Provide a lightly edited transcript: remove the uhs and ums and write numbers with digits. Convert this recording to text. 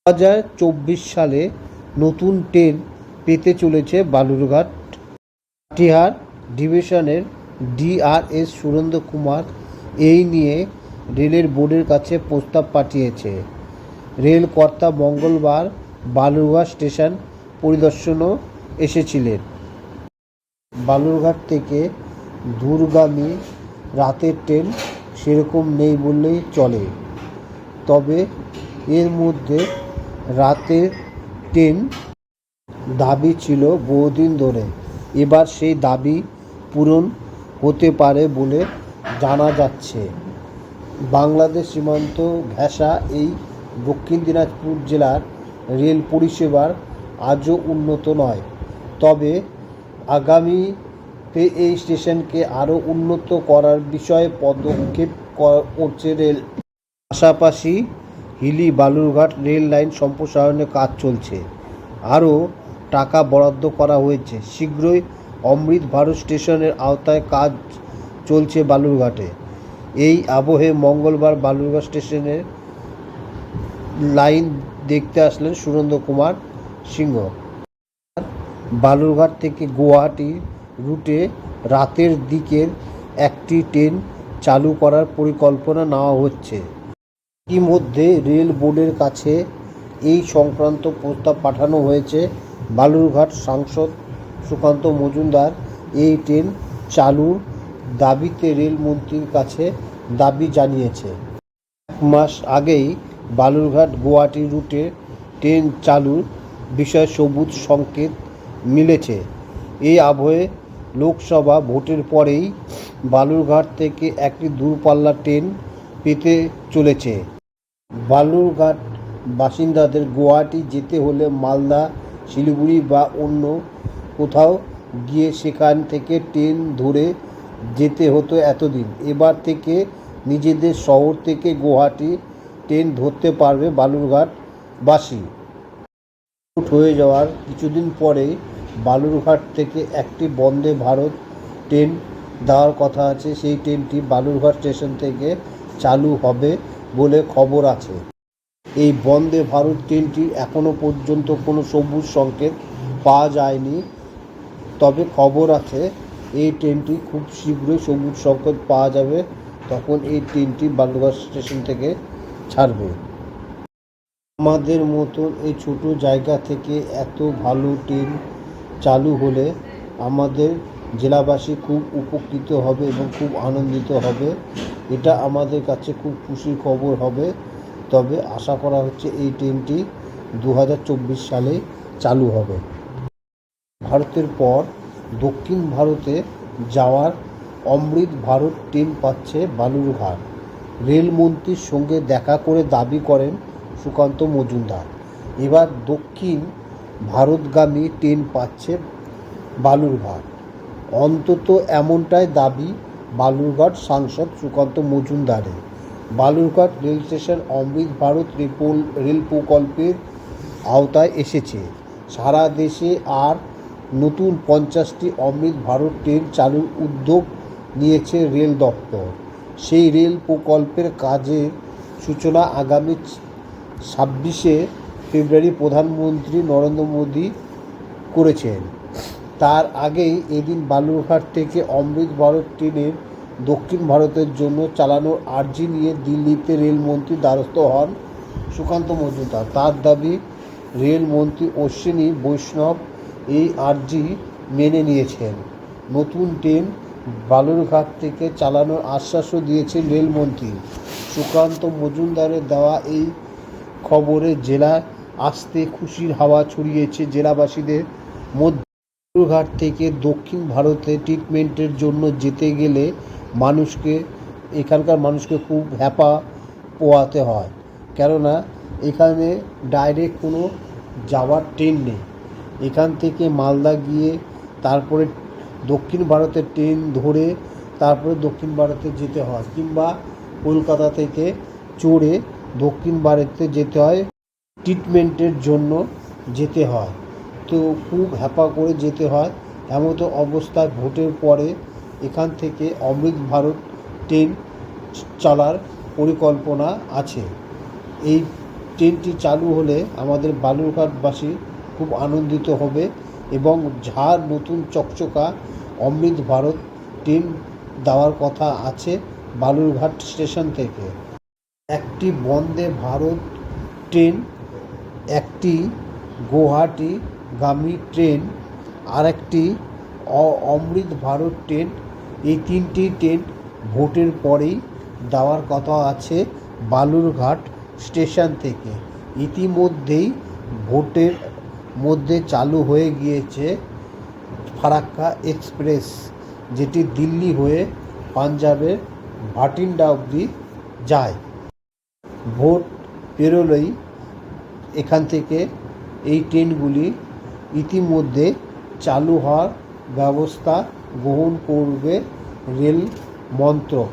2024 সালে নতুন ট্রেন পেতে চলেছে বালুরঘাট। কাটিহার ডিভিশনের ডিআরএস সুরেন্দ্র কুমার এই নিয়ে রেলের বোর্ডের কাছে প্রস্তাব পাঠিয়েছে। রেল কর্তা মঙ্গলবার বালুরঘাট স্টেশন পরিদর্শনও এসেছিলেন। বালুরঘাট থেকে দূরগামী রাতের ট্রেন সেরকম নেই বললেই চলে, তবে এর মধ্যে রাতের ট্রেন দাবি ছিল বহুদিন ধরে। এবার সেই দাবি পূরণ হতে পারে বলে জানা যাচ্ছে। বাংলাদেশ সীমান্ত ঘেঁষা এই দক্ষিণ দিনাজপুর জেলার রেল পরিষেবার আজও উন্নত নয়, তবে আগামীতে এই স্টেশনকে আরও উন্নত করার বিষয়ে পদক্ষেপ করছে রেল। পাশাপাশি হিলি বালুরঘাট রেল লাইন সম্প্রসারণের কাজ চলছে, আরও টাকা বরাদ্দ করা হয়েছে। শীঘ্রই অমৃত ভারত স্টেশনের আওতায় কাজ চলছে বালুরঘাটে। এই আবহে মঙ্গলবার বালুরঘাট স্টেশনের লাইন দেখতে আসলেন সুরেন্দ্র কুমার সিংহ। বালুরঘাট থেকে গুয়াহাটি রুটে রাতের দিকের একটি ট্রেন চালু করার পরিকল্পনা নেওয়া হচ্ছে। ইতিমধ্যে রেল বোর্ডের কাছে এই সংক্রান্ত প্রস্তাব পাঠানো হয়েছে। বালুরঘাট সাংসদ সুকান্ত মজুমদার এই ট্রেন চালুর দাবিতে রেলমন্ত্রীর কাছে দাবি জানিয়েছে। 1 মাস আগেই বালুরঘাট গুয়াহাটি রুটে ট্রেন চালুর বিষয়ে সবুজ সংকেত মিলেছে। এই আবহে লোকসভা ভোটের পরেই বালুরঘাট থেকে একটি দূরপাল্লার ট্রেন পেতে চলেছে। বালুরঘাট বাসিন্দাদের গুয়াহাটি যেতে হলে মালদা, শিলিগুড়ি বা অন্য কোথাও গিয়ে সেখান থেকে ট্রেন ধরে যেতে হতো এতদিন। এবার থেকে নিজেদের শহর থেকে গুয়াহাটি ট্রেন ধরতে পারবে বালুরঘাটবাসী। হয়ে যাওয়ার কিছুদিন পরেই বালুরঘাট থেকে একটি বন্দে ভারত ট্রেন দেওয়ার কথা আছে। সেই ট্রেনটি বালুরঘাট স্টেশন থেকে চালু হবে বলে খবর আছে। এই বন্দে ভারত ট্রেনটির এখনও পর্যন্ত কোনো সবুজ সংকেত পাওয়া যায়নি, তবে খবর আছে এই ট্রেনটি খুব শীঘ্রই সবুজ সংকেত পাওয়া যাবে, তখন এই ট্রেনটি বালুরঘাট স্টেশন থেকে ছাড়বে। আমাদের মতন এই ছোট জায়গা থেকে এত ভালো ট্রেন চালু হলে আমাদের জেলাবাসী খুব উপকৃত হবে এবং খুব আনন্দিত হবে। এটা আমাদের কাছে খুব খুশির খবর হবে। তবে আশা করা হচ্ছে এই ট্রেনটি 2024 সালে চালু হবে। ভারতের পর দক্ষিণ ভারতে যাওয়ার অমৃত ভারত ট্রেন পাচ্ছে বালুরঘাট। রেলমন্ত্রীর সঙ্গে দেখা করে দাবি করেন সুকান্ত মজুমদার। এবার দক্ষিণ ভারতগামী ট্রেন পাচ্ছে বালুরঘাট। অন্তত এমনটাই দাবি বালুরঘাট সাংসদ সুকান্ত মজুমদারের। বালুরঘাট রেল স্টেশন অমৃত ভারত রেল প্রকল্পের আওতায় এসেছে। সারা দেশে আর নতুন 50টি অমৃত ভারত ট্রেন চালুর উদ্যোগ নিয়েছে রেল দপ্তর। সেই রেল প্রকল্পের কাজের সূচনা আগামী 26শে ফেব্রুয়ারি প্রধানমন্ত্রী নরেন্দ্র মোদী করেছেন। তার আগেই এদিন বালুরঘাট থেকে অমৃত ভারত ট্রেনের দক্ষিণ ভারতের জন্য চালানোর আর্জি নিয়ে দিল্লিতে রেলমন্ত্রীর দ্বারস্থ হন সুকান্ত মজুমদার। তার দাবি, রেলমন্ত্রী অশ্বিনী বৈষ্ণব এই আর্জি মেনে নিয়েছেন। নতুন ট্রেন বালুরঘাট থেকে চালানোর আশ্বাসও দিয়েছেন রেলমন্ত্রী। সুকান্ত মজুমদারের দেওয়া এই খবরে জেলায় আসতে খুশির হাওয়া ছড়িয়েছে জেলাবাসীদের মধ্যে। বালুরঘাট থেকে দক্ষিণ ভারতে ট্রিটমেন্টের জন্য যেতে গেলে এখানকার মানুষকে খুব হ্যাপা পোহাতে হয়, কেননা এখানে ডাইরেক্ট কোনো যাওয়ার ট্রেন নেই। এখান থেকে মালদা গিয়ে তারপরে দক্ষিণ ভারতের ট্রেন ধরে তারপরে দক্ষিণ ভারতে যেতে হয়, কিংবা কলকাতা থেকে চড়ে দক্ষিণ ভারতে যেতে হয়, ট্রিটমেন্টের জন্য যেতে হয়। তো খুব হ্যাপা করে যেতে হয়। এমতো অবস্থায় ভোটের পরে এখান থেকে অমৃত ভারত ট্রেন চালার পরিকল্পনা আছে। এই ট্রেনটি চালু হলে আমাদের বালুরঘাটবাসী খুব আনন্দিত হবে এবং ঝাড় নতুন চকচকা অমৃত ভারত ট্রেন দেওয়ার কথা আছে বালুরঘাট স্টেশন থেকে। একটি বন্দে ভারত ট্রেন, একটি গুয়াহাটিগামী ট্রেন, আর একটি অমৃত ভারত ট্রেন, এই তিনটি ট্রেন ভোটের পরেই দেওয়ার কথা আছে বালুরঘাট স্টেশন থেকে। ইতিমধ্যেই ভোটের মধ্যে চালু হয়ে গিয়েছে ফারাক্কা এক্সপ্রেস, যেটি দিল্লি হয়ে পাঞ্জাবের ভাটিন্ডা অবধি যায়। ভোট পেরোলেই এখান থেকে এই ট্রেনগুলি ইতিমধ্যে চালু হওয়ার ব্যবস্থা গ্রহণ করবে রেল মন্ত্রক।